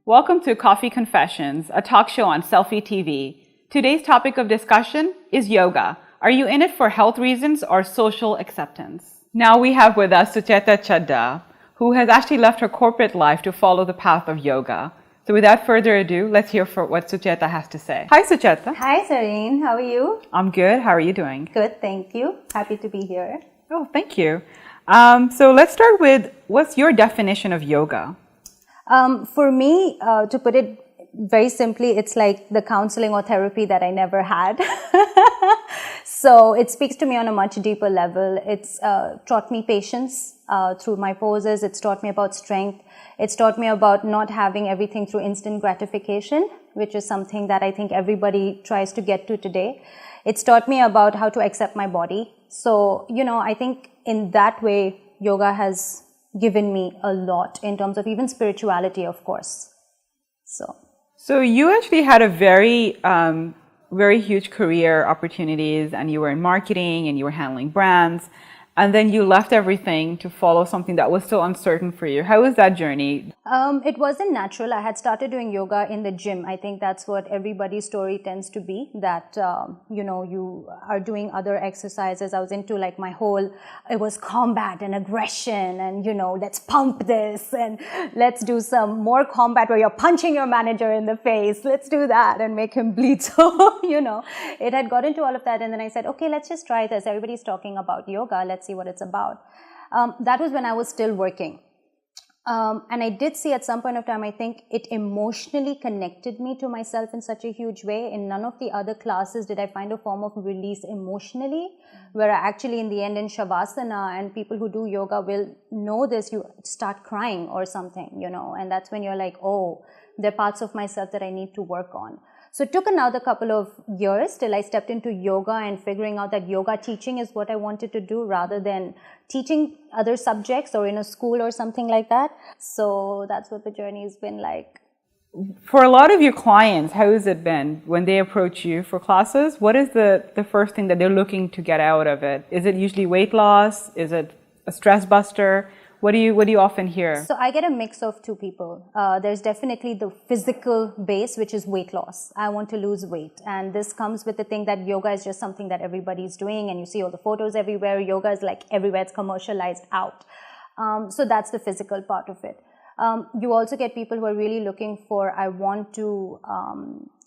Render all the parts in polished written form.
Welcome to Coffee Confessions, a talk show on Selfie TV. Today's topic of discussion is yoga. Are you in it for health reasons or social acceptance? Now we have with us Sucheta Chadha, who has actually left her corporate life to follow the path of yoga. So without further ado, let's hear what Sucheta has to say. Hi, Sucheta. Hi, Zareen. How are you? I'm good. How are you doing? Good, thank you. Happy to be here. Oh, thank you. So let's start with, what's your definition of yoga? For me, to put it very simply, it's like the counseling or therapy that I never had. So it speaks to me on a much deeper level. It's taught me patience through my poses. It's taught me about strength. It's taught me about not having everything through instant gratification, which is something that I think everybody tries to get to today. It's taught me about how to accept my body. So, I think in that way, yoga has given me a lot in terms of even spirituality, of course. So you actually had a very huge career opportunities, and you were in marketing and you were handling brands, and then you left everything to follow something that was so uncertain for you. How was that journey? It wasn't natural. I had started doing yoga in the gym. I think that's what everybody's story tends to be, that, you are doing other exercises. I was into like it was combat and aggression and, let's pump this and let's do some more combat where you're punching your manager in the face. Let's do that and make him bleed. So, it had got into all of that. And then I said, okay, let's just try this. Everybody's talking about yoga. Let's see what it's about. That was when I was still working. And I did see at some point of time, I think it emotionally connected me to myself in such a huge way. In none of the other classes did I find a form of release emotionally, where I actually in the end in Shavasana, and people who do yoga will know this, you start crying or something, and that's when you're like, oh, there are parts of myself that I need to work on. So it took another couple of years till I stepped into yoga and figuring out that yoga teaching is what I wanted to do rather than teaching other subjects or in a school or something like that. So that's what the journey has been like. For a lot of your clients, how has it been when they approach you for classes? What is the first thing that they're looking to get out of it? Is it usually weight loss? Is it a stress buster? What do you often hear? So I get a mix of two people. There's definitely the physical base, which is weight loss. I want to lose weight. And this comes with the thing that yoga is just something that everybody's doing. And you see all the photos everywhere. Yoga is like everywhere. It's commercialized out. So that's the physical part of it. You also get people who are really looking for, I want to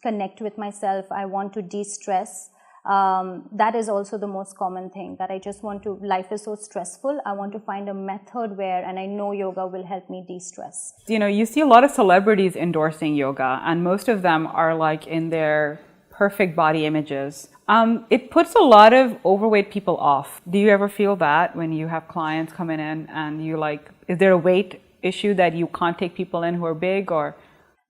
connect with myself. I want to de-stress. That is also the most common thing, that I just want to, life is so stressful, I want to find a method where, and I know yoga will help me de-stress. You see a lot of celebrities endorsing yoga, and most of them are like in their perfect body images. It puts a lot of overweight people off. Do you ever feel that when you have clients coming in and you is there a weight issue that you can't take people in who are big, or?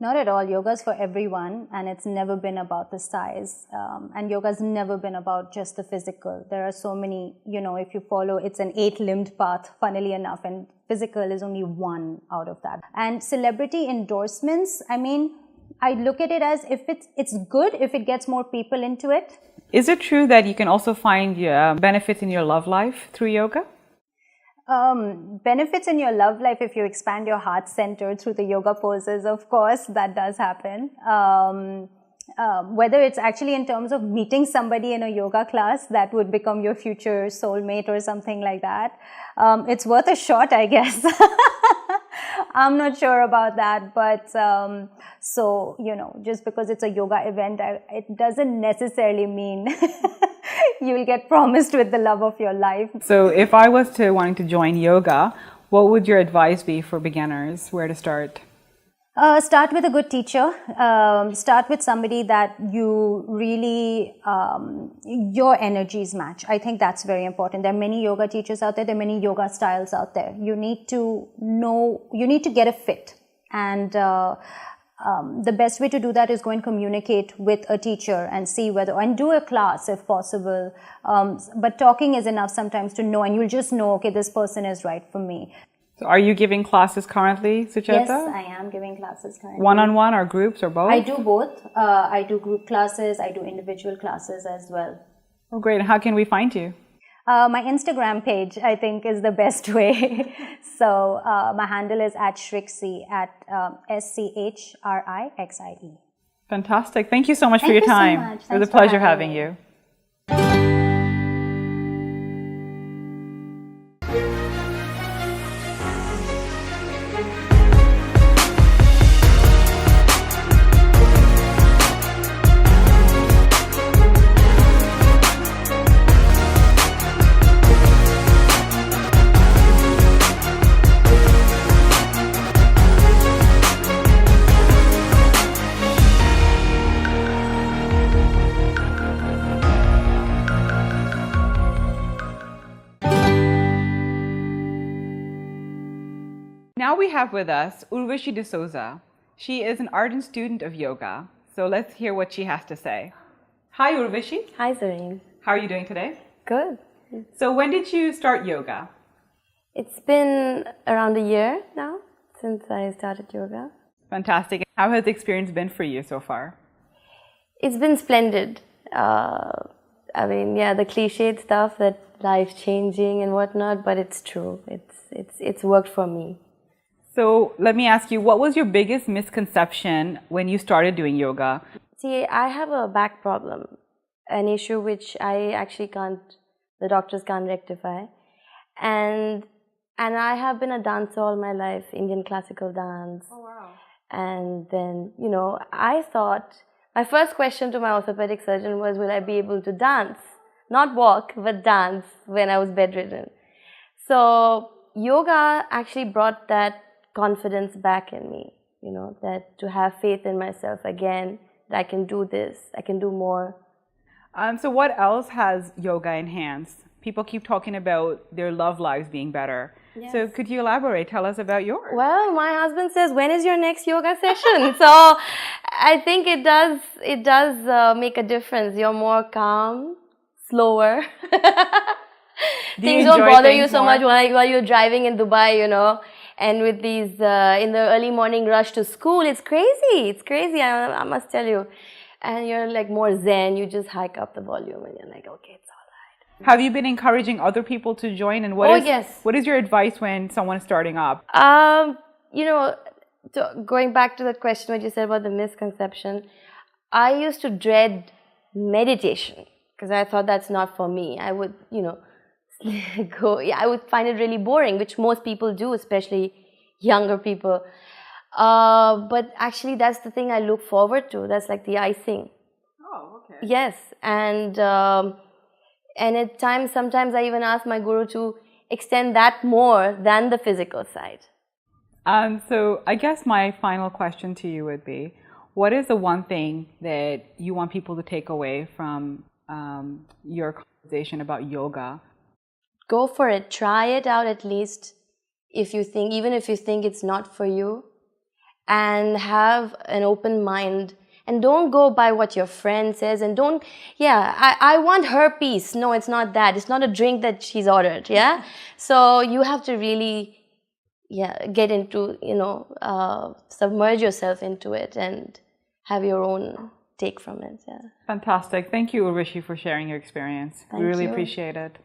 Not at all. Yoga is for everyone, and it's never been about the size. And yoga's never been about just the physical. There are so many, if you follow, it's an 8-limbed path, funnily enough, and physical is only one out of that. And celebrity endorsements, I look at it as if it's good if it gets more people into it. Is it true that you can also find benefits in your love life through yoga? Benefits in your love life if you expand your heart center through the yoga poses, of course, that does happen. Whether it's actually in terms of meeting somebody in a yoga class that would become your future soulmate or something like that, it's worth a shot, I guess. I'm not sure about that, but just because it's a yoga event, it doesn't necessarily mean you will get promised with the love of your life. So if I was wanting to join yoga, what would your advice be for beginners? Where to start? Start with a good teacher. Start with somebody that you really, your energies match. I think that's very important. There are many yoga teachers out there. There are many yoga styles out there. You need to get a fit. And the best way to do that is go and communicate with a teacher and see and do a class if possible. But talking is enough sometimes to know, and you'll just know, okay, this person is right for me. So are you giving classes currently, Sucheta? Yes, I am giving classes currently. One-on-one or groups or both? I do both. I do group classes. I do individual classes as well. Oh, great. And how can we find you? My Instagram page, I think, is the best way. So my handle is @Shrixie, at SCHRIXIE. Fantastic. Thank you so much for Thank your you so time. much. It was a Thanks for pleasure having having me. you. Now we have with us Urvashi D'Souza. She is an ardent student of yoga. So let's hear what she has to say. Hi Urvashi. Hi, Zareen. How are you doing today? Good. So when did you start yoga? It's been around a year now since I started yoga. Fantastic. How has the experience been for you so far? It's been splendid. I mean, yeah, the cliched stuff that life changing and whatnot, but it's true. It's worked for me. So let me ask you, what was your biggest misconception when you started doing yoga? See, I have a back problem, an issue which I actually can't, the doctors can't rectify. And I have been a dancer all my life, Indian classical dance. Oh, wow. And then, you know, I thought, my first question to my orthopedic surgeon was, will I be able to dance? Not walk, but dance when I was bedridden. So yoga actually brought that confidence back in me, you know, that to have faith in myself again, that I can do this, I can do more. So what else has yoga enhanced? People keep talking about their love lives being better. Yes. So could you elaborate? Tell us about yours. Well, my husband says, when is your next yoga session? So I think it does make a difference. You're more calm, slower. Things don't bother you so much while you're driving in Dubai, you know. And with these, in the early morning rush to school, it's crazy. It's crazy, I must tell you. And you're like more zen. You just hike up the volume and you're like, okay, it's all right. Have you been encouraging other people to join? And what is your advice when someone is starting up? You know, going back to that question what you said about the misconception, I used to dread meditation because I thought that's not for me. I would, you know, I would find it really boring, which most people do, especially younger people. But actually, that's the thing I look forward to. That's like the icing. Oh, okay. Yes, and at times, sometimes I even ask my guru to extend that more than the physical side. So I guess my final question to you would be, what is the one thing that you want people to take away from your conversation about yoga? Go for it. Try it out at least even if you think it's not for you, and have an open mind. And don't go by what your friend says, and don't, I want her piece. No, it's not that. It's not a drink that she's ordered, yeah? So you have to really, get into, you know, submerge yourself into it and have your own take from it, yeah. Fantastic. Thank you, Urvashi, for sharing your experience. Thank we really you. appreciate it.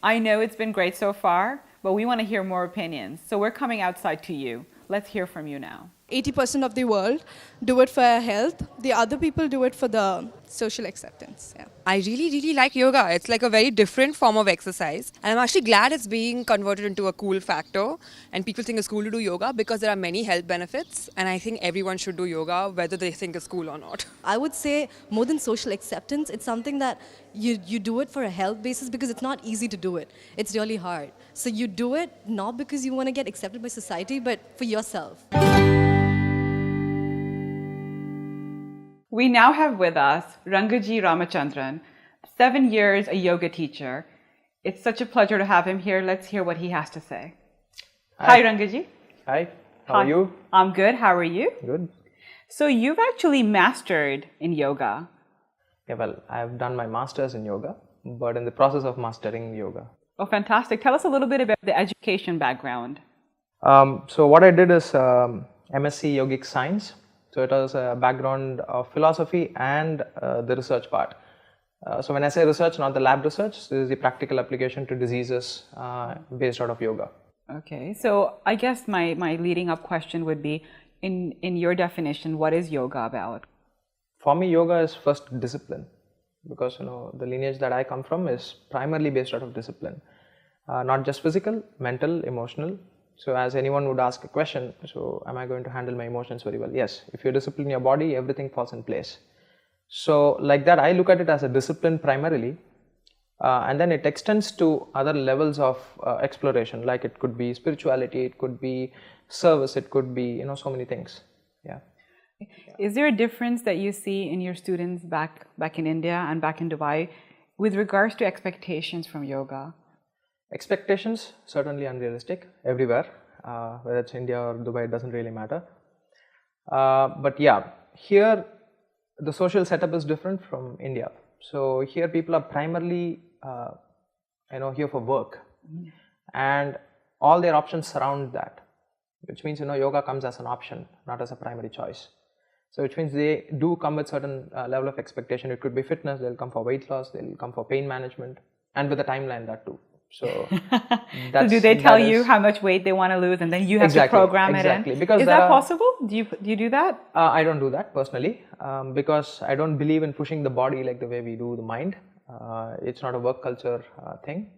I know it's been great so far, but we want to hear more opinions. So we're coming outside to you. Let's hear from you now. 80% of the world do it for health. The other people do it for the social acceptance. Yeah. I really, really like yoga. It's like a very different form of exercise. And I'm actually glad it's being converted into a cool factor. And people think it's cool to do yoga because there are many health benefits. And I think everyone should do yoga, whether they think it's cool or not. I would say more than social acceptance, it's something that you do it for a health basis because it's not easy to do it. It's really hard. So you do it not because you want to get accepted by society, but for yourself. We now have with us Rangaji Ramachandran, 7 years a yoga teacher. It's such a pleasure to have him here. Let's hear what he has to say. Hi Rangaji. Hi, how are you? I'm good. How are you? Good. So you've actually mastered in yoga. Yeah, well, I've done my master's in yoga, but in the process of mastering yoga. Oh, fantastic. Tell us a little bit about the education background. So what I did is MSc Yogic Science. So it has a background of philosophy and the research part. So when I say research, not the lab research, this is the practical application to diseases based out of yoga. Okay, so I guess my leading up question would be, in your definition, what is yoga about? For me, yoga is first discipline, because the lineage that I come from is primarily based out of discipline, not just physical, mental, emotional. So as anyone would ask a question, so am I going to handle my emotions very well? Yes, if you discipline your body, everything falls in place. So like that, I look at it as a discipline primarily, and then it extends to other levels of exploration, like it could be spirituality, it could be service, it could be so many things. Yeah. Is there a difference that you see in your students back in India and back in Dubai with regards to expectations from yoga? Expectations, certainly unrealistic everywhere, whether it's India or Dubai, it doesn't really matter. But yeah, here the social setup is different from India. So here people are primarily here for work, and all their options surround that, which means yoga comes as an option, not as a primary choice. So which means they do come with certain level of expectation. It could be fitness, they'll come for weight loss, they'll come for pain management, and with a timeline that too. So, so do they tell you how much weight they want to lose, and then you have to program it in? Because is that possible? Do you do that? I don't do that personally, because I don't believe in pushing the body like the way we do the mind. It's not a work culture thing.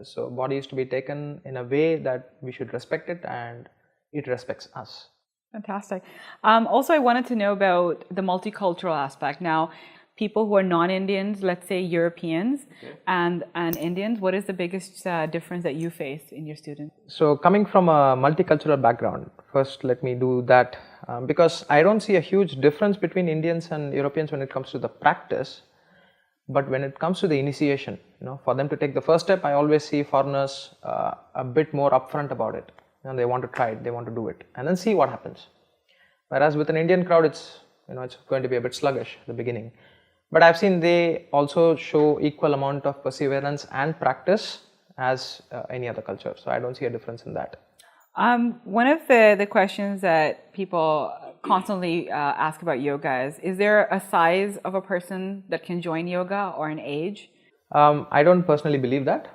So body is to be taken in a way that we should respect it, and it respects us. Fantastic. Also, I wanted to know about the multicultural aspect. Now, people who are non-Indians, let's say Europeans, and Indians, what is the biggest difference that you face in your students? So coming from a multicultural background, first let me do that, because I don't see a huge difference between Indians and Europeans when it comes to the practice, but when it comes to the initiation, for them to take the first step, I always see foreigners a bit more upfront about it. They want to try it, they want to do it, and then see what happens. Whereas with an Indian crowd, it's going to be a bit sluggish at the beginning. But I've seen they also show equal amount of perseverance and practice as any other culture. So I don't see a difference in that. One of the questions that people constantly ask about yoga is there a size of a person that can join yoga or an age? I don't personally believe that,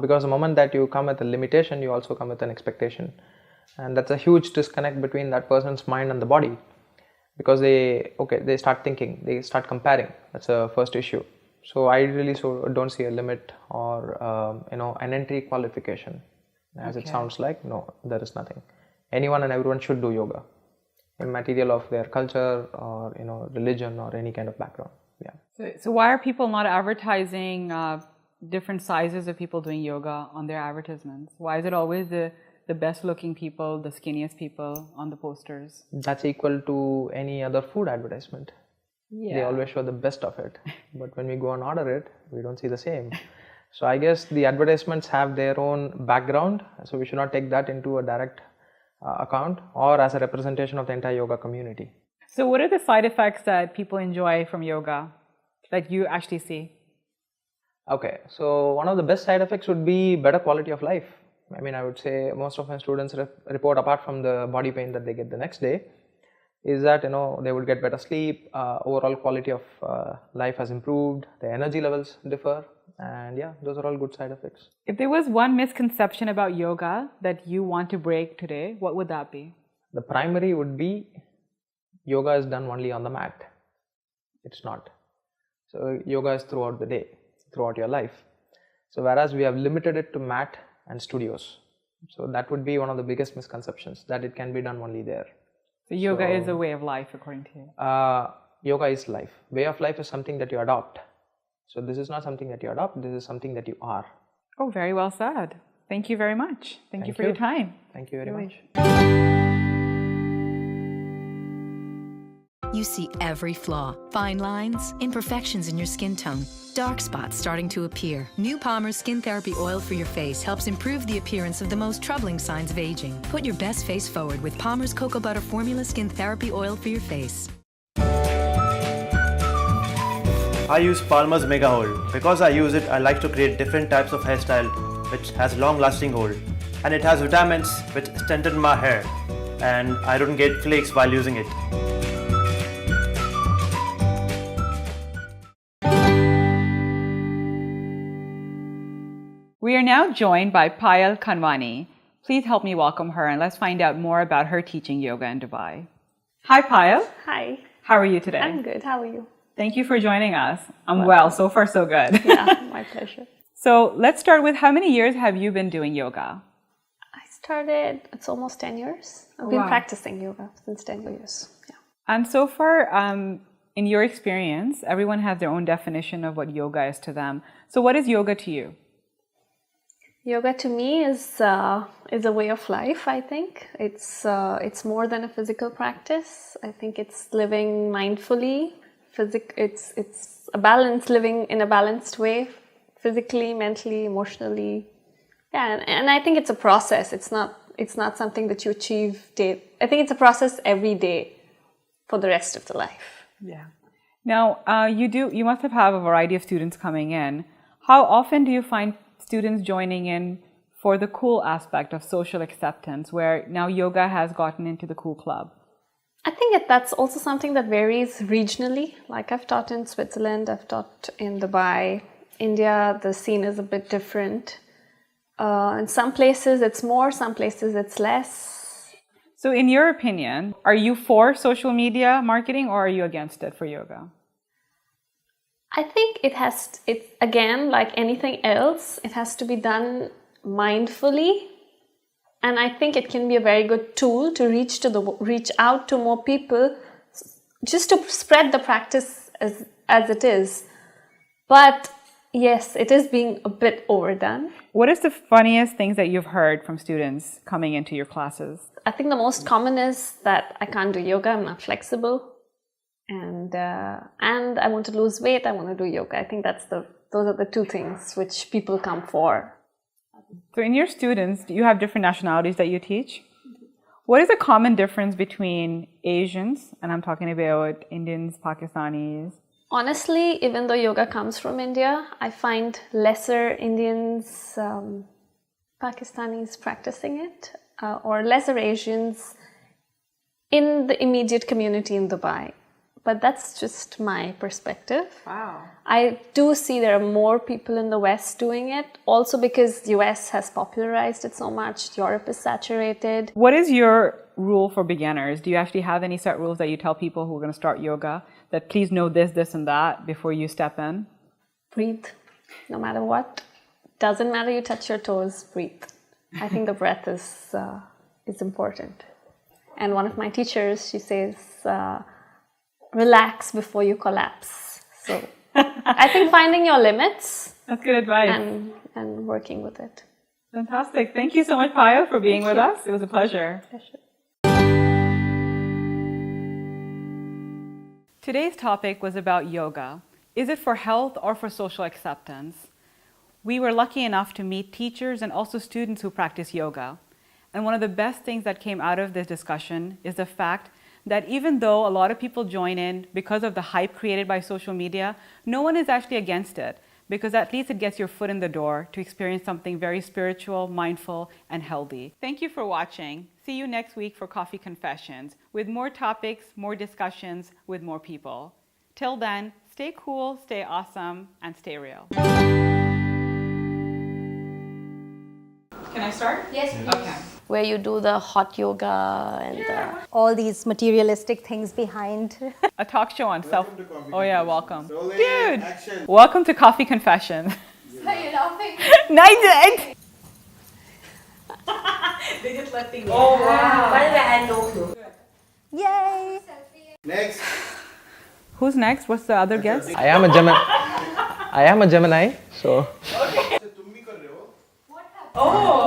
because the moment that you come with a limitation, you also come with an expectation. And that's a huge disconnect between that person's mind and the body. Because they start thinking, they start comparing. That's the first issue. So I really don't see a limit or an entry qualification, as it sounds like. No, there is nothing. Anyone and everyone should do yoga, immaterial of their culture or religion or any kind of background. Yeah. So why are people not advertising different sizes of people doing yoga on their advertisements? Why is it always the best looking people, the skinniest people on the posters? That's equal to any other food advertisement. Yeah. They always show the best of it, but when we go and order it, we don't see the same. So I guess the advertisements have their own background, so we should not take that into a direct account or as a representation of the entire yoga community. So what are the side effects that people enjoy from yoga that you actually see? Okay, so one of the best side effects would be better quality of life. I mean, I would say most of my students report, apart from the body pain that they get the next day, is that they would get better sleep, overall quality of life has improved, their energy levels differ, and yeah, those are all good side effects. If there was one misconception about yoga that you want to break today, what would that be? The primary would be yoga is done only on the mat. It's not. So yoga is throughout the day, throughout your life. So whereas we have limited it to mat and studios. So that would be one of the biggest misconceptions, that it can be done only there. So yoga is a way of life according to you? Yoga is life. Way of life is something that you adopt. So this is not something that you adopt, this is something that you are. Oh, very well said. Thank you very much. Thank you for your time. Thank you very much. You see every flaw, fine lines, imperfections in your skin tone, dark spots starting to appear. New Palmer's Skin Therapy Oil for your face helps improve the appearance of the most troubling signs of aging. Put your best face forward with Palmer's Cocoa Butter Formula Skin Therapy Oil for your face. I use Palmer's Mega Hold. Because I use it, I like to create different types of hairstyle which has long lasting hold. And it has vitamins which strengthen my hair. And I don't get flakes while using it. now joined by Payal Khanwani. Please help me welcome her and let's find out more about her teaching yoga in Dubai. Hi, Payal. Hi. How are you today? I'm good. How are you? Thank you for joining us. I'm well. So far, so good. Yeah, my pleasure. So let's start with how many years have you been doing yoga? I started, it's almost 10 years. I've been practicing yoga since 10 years. Yeah. And so far, in your experience, everyone has their own definition of what yoga is to them. So what is yoga to you? Yoga to me is a way of life, I think. It's more than a physical practice. I think it's living mindfully. It's a balance, living in a balanced way, physically, mentally, emotionally. Yeah, and I think it's a process. It's not something that you achieve I think it's a process every day for the rest of the life. Yeah. Now, you must have a variety of students coming in. How often do you find students joining in for the cool aspect of social acceptance, where now yoga has gotten into the cool club? I think that's also something that varies regionally. Like I've taught in Switzerland, I've taught in Dubai, India, the scene is a bit different. In some places it's more, some places it's less. So in your opinion, are you for social media marketing or are you against it for yoga? I think it's again, like anything else, it has to be done mindfully. And I think it can be a very good tool to reach out to more people, just to spread the practice as it is. But yes, it is being a bit overdone. What is the funniest things that you've heard from students coming into your classes? I think the most common is that I can't do yoga, I'm not flexible. And I want to lose weight, I want to do yoga. I think those are the two things which people come for. So in your students, do you have different nationalities that you teach? What is the common difference between Asians, and I'm talking about Indians, Pakistanis? Honestly, even though yoga comes from India, I find lesser Indians, Pakistanis practicing it, or lesser Asians in the immediate community in Dubai. But that's just my perspective. Wow. I do see there are more people in the West doing it, also because the US has popularized it so much, Europe is saturated. What is your rule for beginners? Do you actually have any set rules that you tell people who are going to start yoga, that please know this, this, and that before you step in? Breathe, no matter what. Doesn't matter you touch your toes, breathe. I think the breath is important. And one of my teachers, she says, relax before you collapse. So I think finding your limits. That's good advice. And working with it. Fantastic. Thank you so much, Payal, for being with us. It was a pleasure. Today's topic was about yoga. Is it for health or for social acceptance? We were lucky enough to meet teachers and also students who practice yoga. And one of the best things that came out of this discussion is the fact that even though a lot of people join in because of the hype created by social media, no one is actually against it, because at least it gets your foot in the door to experience something very spiritual, mindful, and healthy. Thank you for watching. See you next week for Coffee Confessions with more topics, more discussions with more people. Till then, stay cool, stay awesome, and stay real. Can I start? Yes, please. Okay. Where you do the hot yoga and All these materialistic things behind. A talk show on self. Oh yeah, welcome. Dude, welcome to Coffee Confession. Are you laughing? No, I did. They just let things. Oh wow! By the way, I had no clue. Yay! Next. Who's next? What's the other guest? I am a Gemini, so. Oh.